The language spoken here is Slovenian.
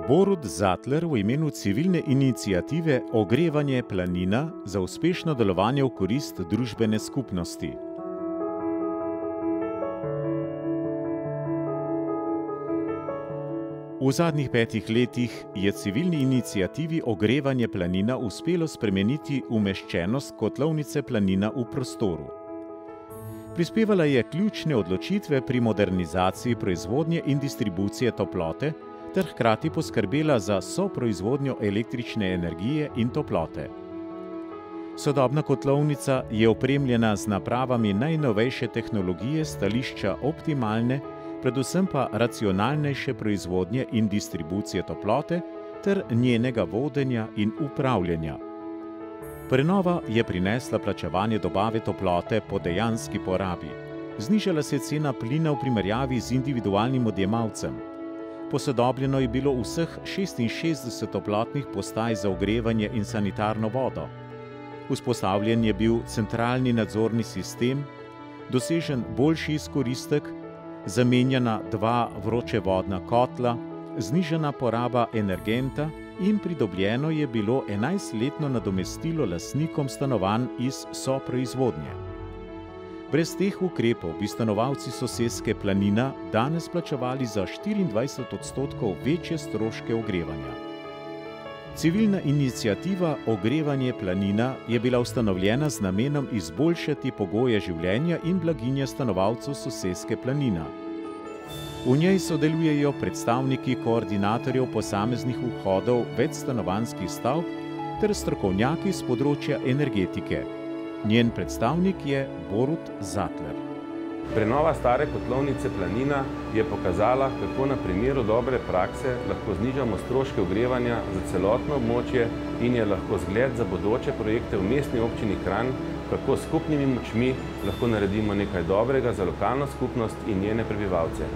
Borut Zatler v imenu civilne iniciative Ogrevanje Planina za uspešno delovanje v korist družbene skupnosti. V zadnjih 5 letih je civilni iniciativi Ogrevanje Planina uspelo spremeniti umeščenost kotlovnice Planina v prostoru. Prispevala je ključne odločitve pri modernizaciji proizvodnje in distribucije toplote ter hkrati poskrbela za soproizvodnjo električne energije in toplote. Sodobna kotlovnica je opremljena z napravami najnovejše tehnologije s stališča optimalne, predvsem pa racionalnejše proizvodnje in distribucije toplote ter njenega vodenja in upravljanja. Prenova je prinesla plačevanje dobave toplote po dejanski porabi. Znižala se je cena plina v primerjavi z individualnim odjemalcem. Posodobljeno je bilo vseh 66 toplotnih postaj za ogrevanje in sanitarno vodo. Vzpostavljen je bil centralni nadzorni sistem, dosežen boljši izkoristek, zamenjana 2 vročevodna kotla, znižana poraba energenta in pridobljeno je bilo 11-letno nadomestilo lastnikom stanovanj iz soproizvodnje. Brez teh ukrepov bi stanovalci soseske Planina danes plačevali za 24% večje stroške ogrevanja. Civilna iniciativa Ogrevanje Planina je bila ustanovljena z namenom izboljšati pogoje življenja in blaginje stanovalcev soseske Planina. V njej sodelujejo predstavniki koordinatorjev posameznih vhodov večstanovanjskih stavb ter strokovnjaki z področja energetike. Njen predstavnik je Borut Zatler. Prenova stare kotlovnice Planina je pokazala, kako na primeru dobre prakse lahko znižamo stroške ogrevanja za celotno območje in je lahko zgled za bodoče projekte v mestni občini Kranj, kako s skupnimi močmi lahko naredimo nekaj dobrega za lokalno skupnost in njene prebivalce.